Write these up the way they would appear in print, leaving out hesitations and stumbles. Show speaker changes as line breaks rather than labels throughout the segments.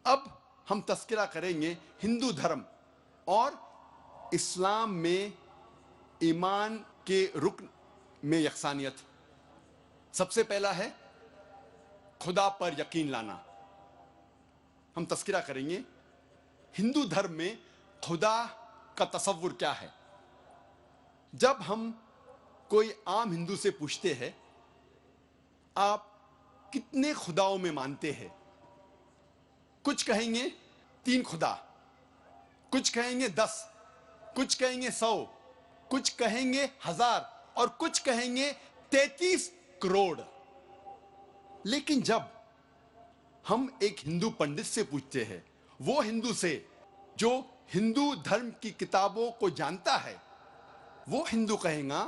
अब हम तस्करा करेंगे हिंदू धर्म और इस्लाम में ईमान के रुकन में यकसानियत। सबसे पहला है खुदा पर यकीन लाना। हम तस्करा करेंगे हिंदू धर्म में खुदा का तसव्वुर क्या है। जब हम कोई आम हिंदू से पूछते हैं आप कितने खुदाओं में मानते हैं, कुछ कहेंगे 3 खुदा, कुछ कहेंगे 10, कुछ कहेंगे 100, कुछ कहेंगे 1000 और कुछ कहेंगे 33 करोड़। लेकिन जब हम एक हिंदू पंडित से पूछते हैं, वो हिंदू से जो हिंदू धर्म की किताबों को जानता है, वो हिंदू कहेगा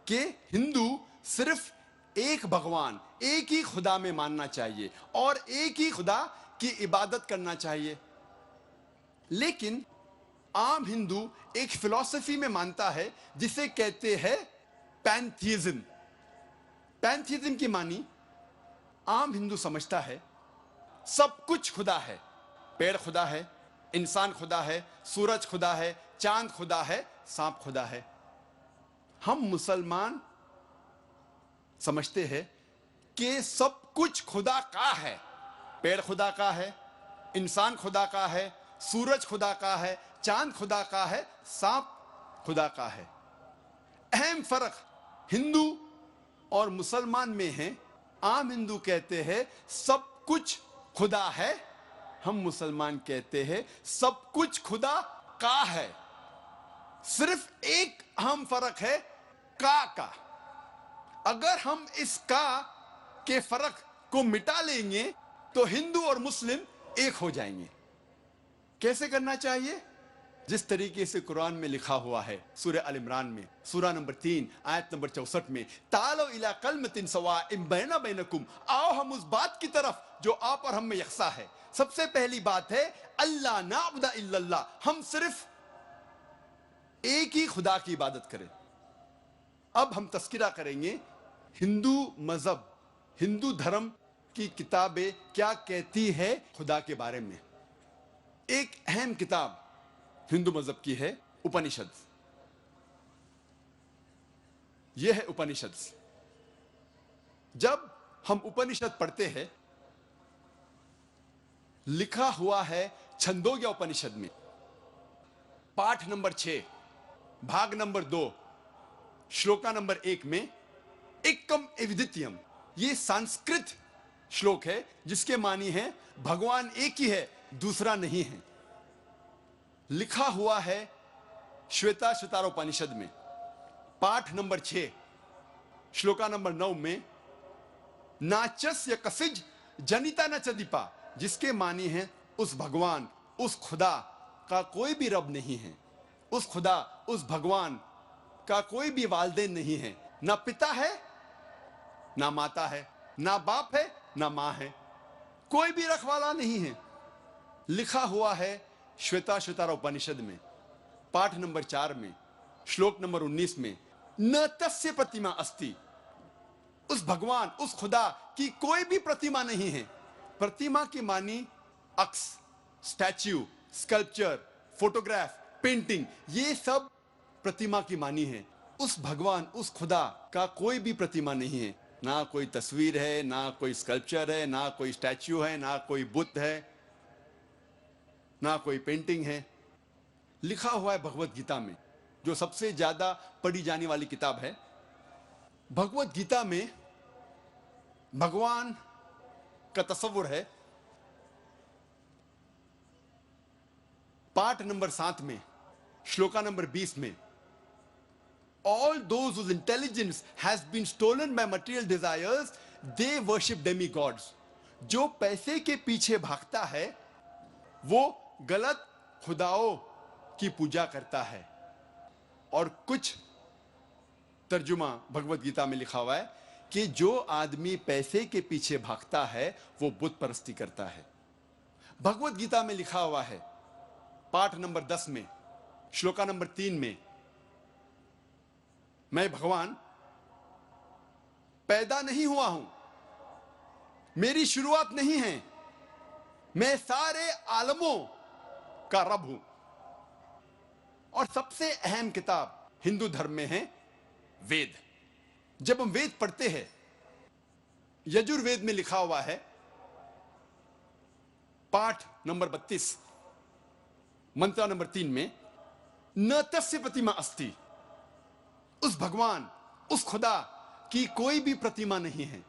कि हिंदू सिर्फ एक भगवान, एक ही खुदा में मानना चाहिए और एक ही खुदा की इबादत करना चाहिए। लेकिन आम हिंदू एक फिलॉसफी में मानता है जिसे कहते हैं पैंथीइज्म। पैंथीइज्म की मानी आम हिंदू समझता है सब कुछ खुदा है। पेड़ खुदा है, इंसान खुदा है, सूरज खुदा है, चांद खुदा है, सांप खुदा है। हम मुसलमान समझते हैं कि सब कुछ खुदा का है। पेड़ खुदा का है, इंसान खुदा का है, सूरज खुदा का है, चांद खुदा का है, सांप खुदा का है। अहम फर्क हिंदू और मुसलमान में है। आम हिंदू कहते हैं सब कुछ खुदा है, हम मुसलमान कहते हैं सब कुछ खुदा का है। सिर्फ एक अहम फर्क है का। अगर हम इस का के फर्क को मिटा लेंगे तो हिंदू और मुस्लिम एक हो जाएंगे। कैसे करना चाहिए? जिस तरीके से कुरान में लिखा हुआ है, सूरह अल इमरान में सूरा नंबर 3 आयत नंबर 64 में, तालो इला कलमतिन सवाइम बैना बैनकुम, आओ हम उस बात की तरफ जो आप और हम में यकसा है। सबसे पहली बात है अल्लाह नाबुदा इल्लल्लाह, हम सिर्फ एक ही खुदा की इबादत करें। अब हम तस्किरा करेंगे हिंदू मजहब, हिंदू धर्म की किताबें क्या कहती है खुदा के बारे में। एक अहम किताब हिंदू मजहब की है उपनिषद। यह है उपनिषद। जब हम उपनिषद पढ़ते हैं, लिखा हुआ है छंदोग्य उपनिषद में पाठ नंबर 6 भाग नंबर 2 श्लोका नंबर 1 में एकम एविदित्यम, ये संस्कृत श्लोक है जिसके मानी है भगवान एक ही है, दूसरा नहीं है। लिखा हुआ है श्वेता श्वेतारोपनिषद में पाठ नंबर 6 श्लोका नंबर 9 में नाचस्य कसिज जनिता न चदीपा, जिसके मानी है उस भगवान, उस खुदा का कोई भी रब नहीं है। उस खुदा, उस भगवान का कोई भी वालिदैन नहीं है। ना पिता है, ना माता है, ना बाप है, ना मां है, कोई भी रखवाला नहीं है। लिखा हुआ है श्वेता श्वेतारोपनिषद में पाठ नंबर 4 में श्लोक नंबर 19 में न तस्य प्रतिमा अस्ति, उस भगवान, उस खुदा की कोई भी प्रतिमा नहीं है। प्रतिमा की मानी अक्स, स्टैच्यू, स्कल्पचर, फोटोग्राफ, पेंटिंग, ये सब प्रतिमा की मानी है। उस भगवान, उस खुदा का कोई भी प्रतिमा नहीं है। ना कोई तस्वीर है, ना कोई स्कल्पचर है, ना कोई स्टैच्यू है, ना कोई बुत है, ना कोई पेंटिंग है। लिखा हुआ है भगवत गीता में, जो सबसे ज्यादा पढ़ी जाने वाली किताब है। भगवत गीता में भगवान का तस्वुर है पाठ नंबर 7 में श्लोका नंबर 20 में, all those whose intelligence has been stolen by material desires, they worship demigods. जो पैसे के पीछे भागता है वो गलत खुदाओं की पूजा करता है। और कुछ तर्जुमा भगवत गीता में लिखा हुआ है कि जो आदमी पैसे के पीछे भागता है वो बुत परस्ती करता है। भगवत गीता में लिखा हुआ है पाठ नंबर 10 में श्लोका नंबर 3 में, मैं भगवान पैदा नहीं हुआ हूं, मेरी शुरुआत नहीं है, मैं सारे आलमों का रब हूं। और सबसे अहम किताब हिंदू धर्म में है वेद। जब हम वेद पढ़ते हैं, यजुर्वेद में लिखा हुआ है, पाठ नंबर 32, मंत्र नंबर 3 में, न तस्य प्रतिमा अस्ति, उस भगवान, उस खुदा की कोई भी प्रतिमा नहीं है,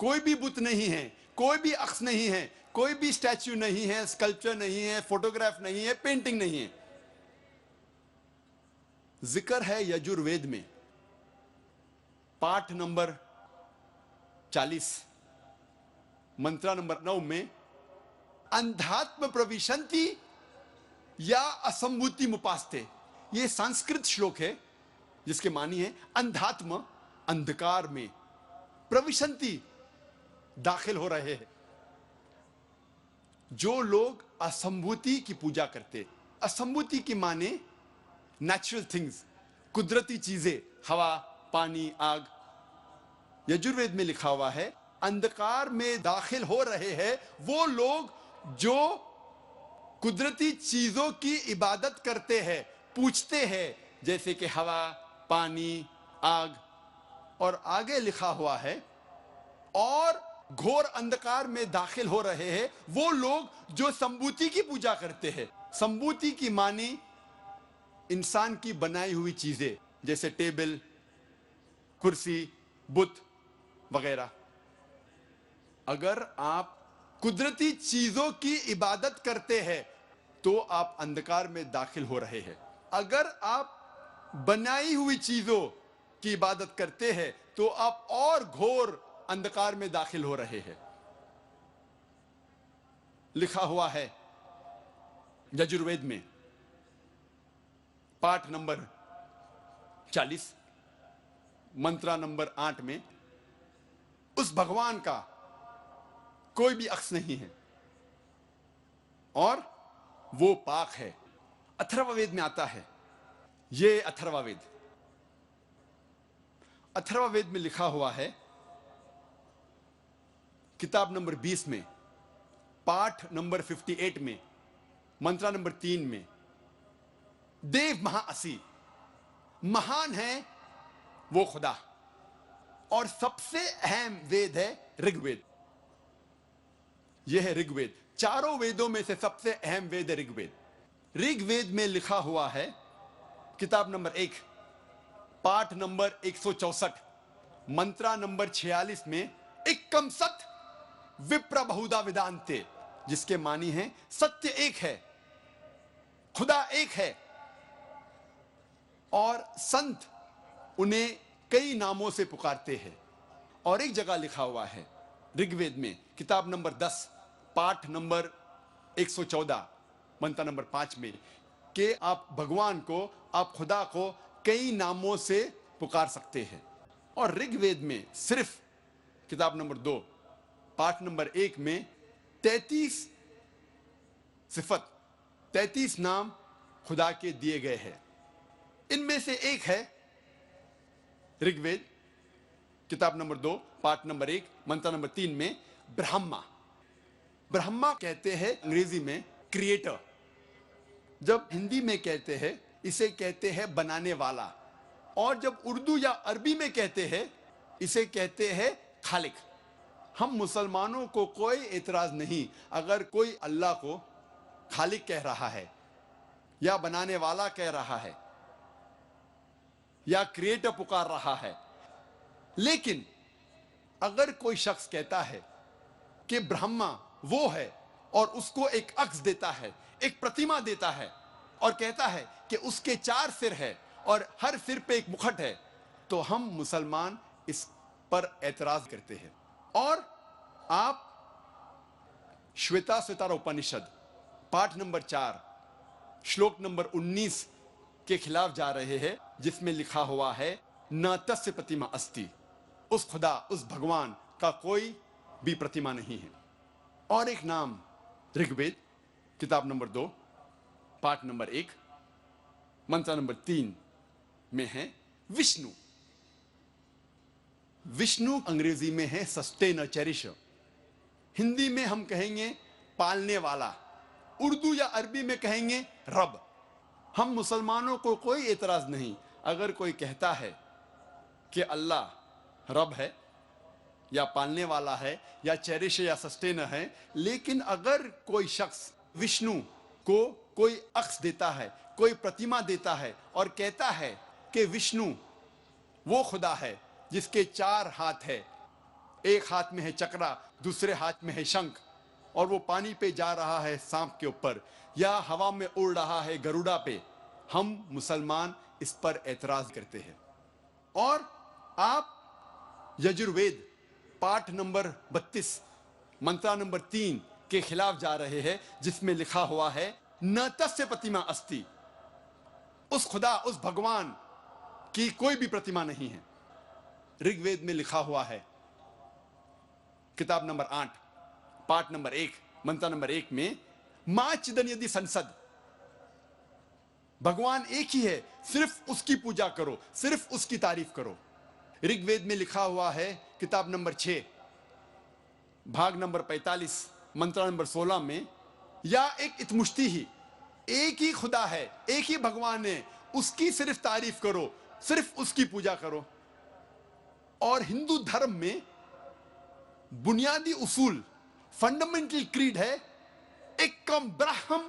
कोई भी बुत नहीं है, कोई भी अक्स नहीं है, कोई भी स्टैच्यू नहीं है, स्कल्पचर नहीं है, फोटोग्राफ नहीं है, पेंटिंग नहीं है। जिक्र है यजुर्वेद में, पाठ नंबर 40, मंत्र नंबर 9 में, अंधात्म प्रविशंति या असंभूति मुपास्ते। यह संस्कृत श्लोक है जिसके मानी है अंधात्म, अंधकार में, प्रविशंति, दाखिल हो रहे हैं। जो लोग असंभूति की पूजा करते, असंभूति की माने नेचुरल थिंग्स, कुदरती चीजें, हवा, पानी, आग। यजुर्वेद में लिखा हुआ है अंधकार में दाखिल हो रहे हैं वो लोग जो कुदरती चीजों की इबादत करते हैं, पूछते हैं, जैसे कि हवा, पानी, आग। और आगे लिखा हुआ है और घोर अंधकार में दाखिल हो रहे हैं वो लोग जो संभूति की पूजा करते हैं। संभूति की मानी इंसान की बनाई हुई चीजें, जैसे टेबल, कुर्सी, बुत वगैरह। अगर आप कुदरती चीजों की इबादत करते हैं तो आप अंधकार में दाखिल हो रहे हैं। अगर आप बनाई हुई चीजों की इबादत करते हैं तो आप और घोर अंधकार में दाखिल हो रहे हैं। लिखा हुआ है यजुर्वेद में, पाठ नंबर 40, मंत्र नंबर 8 में, उस भगवान का कोई भी अक्स नहीं है और वो पाक है। अथर्ववेद में आता है, ये अथर्ववेद, अथर्ववेद में लिखा हुआ है किताब नंबर 20 में, पाठ नंबर 58 में, मंत्र नंबर 3 में, देव महाअसी, महान है वो खुदा। और सबसे अहम वेद है ऋग्वेद। यह है ऋग्वेद। चारों वेदों में से सबसे अहम वेद है ऋग्वेद। ऋग्वेद में लिखा हुआ है किताब नंबर 1, पाठ नंबर 164, मंत्र नंबर 46 में, एकम सत विप्र बहुधा वेदांते, जिसके मानी है सत्य एक है, खुदा एक है और संत उन्हें कई नामों से पुकारते हैं। और एक जगह लिखा हुआ है ऋग्वेद में, किताब नंबर 10, पाठ नंबर 114, मंत्र नंबर 5 में, कि आप भगवान को, आप खुदा को कई नामों से पुकार सकते हैं। और ऋग्वेद में सिर्फ किताब नंबर 2, पाठ नंबर 1 में 33 सिफत, 33 नाम खुदा के दिए गए हैं। इनमें से एक है ऋग्वेद किताब नंबर 2, पाठ नंबर 1, मंत्र नंबर 3 में, ब्रह्मा। ब्रह्मा कहते हैं अंग्रेजी में क्रिएटर। जब हिंदी में कहते हैं इसे कहते हैं बनाने वाला, और जब उर्दू या अरबी में कहते हैं इसे कहते हैं खालिक। हम मुसलमानों को कोई एतराज नहीं अगर कोई अल्लाह को खालिक कह रहा है या बनाने वाला कह रहा है या क्रिएटर पुकार रहा है। लेकिन अगर कोई शख्स कहता है कि ब्रह्मा वो है और उसको एक अक्स देता है, एक प्रतिमा देता है और कहता है कि उसके 4 सिर है और हर सिर पे एक मुखट है, तो हम मुसलमान इस पर एतराज करते हैं। और आप श्वेताश्वतर उपनिषद पाठ नंबर 4 श्लोक नंबर 19 के खिलाफ जा रहे हैं, जिसमें लिखा हुआ है न तस्य प्रतिमा अस्ति, उस खुदा, उस भगवान का कोई भी प्रतिमा नहीं है। और एक नाम ऋग्वेद किताब नंबर 2, पाठ नंबर 1, मंत्र नंबर 3 में है विष्णु। विष्णु अंग्रेजी में है सस्टेनर, चेरिशर। हिंदी में हम कहेंगे पालने वाला, उर्दू या अरबी में कहेंगे रब। हम मुसलमानों को कोई एतराज नहीं अगर कोई कहता है कि अल्लाह रब है या पालने वाला है या चेरिश या सस्टेनर है, लेकिन अगर कोई शख्स विष्णु को कोई अक्स देता है, कोई प्रतिमा देता है और कहता है कि विष्णु वो खुदा है जिसके 4 हाथ है, एक हाथ में है चक्रा, दूसरे हाथ में है शंख, और वो पानी पे जा रहा है सांप के ऊपर या हवा में उड़ रहा है गरुड़ा पे, हम मुसलमान इस पर एतराज करते हैं। और आप यजुर्वेद पाठ नंबर 32 मंत्रा नंबर 3 के खिलाफ जा रहे हैं, जिसमें लिखा हुआ है न तस्य प्रतिमा अस्ति, उस खुदा उस भगवान की कोई भी प्रतिमा नहीं है। ऋग्वेद में लिखा हुआ है किताब नंबर 8 पाठ नंबर 1 मंत्र नंबर 1 में मां चिदन यदि संसद, भगवान एक ही है, सिर्फ उसकी पूजा करो, सिर्फ उसकी तारीफ करो। ऋग्वेद में लिखा हुआ है किताब नंबर 6 भाग नंबर 45 मंत्र नंबर 16 में या एक इतमुश्ती ही, एक ही खुदा है, एक ही भगवान है, उसकी सिर्फ तारीफ करो, सिर्फ उसकी पूजा करो। और हिंदू धर्म में बुनियादी उसूल फंडामेंटल क्रीड है एकम ब्रह्म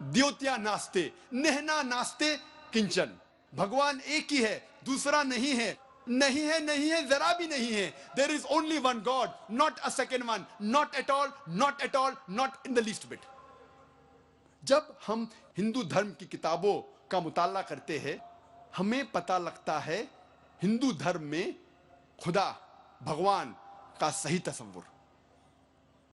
द्योत्या नास्ते नेहना नास्ते किंचन, भगवान एक ही है, दूसरा नहीं है, नहीं है, नहीं है, जरा भी नहीं है। There is only one God, not a second one, not at all, not at all, not in the least bit. जब हम हिंदू धर्म की किताबों का मुताला करते हैं, हमें पता लगता है हिंदू धर्म में खुदा भगवान का सही तस्वुर।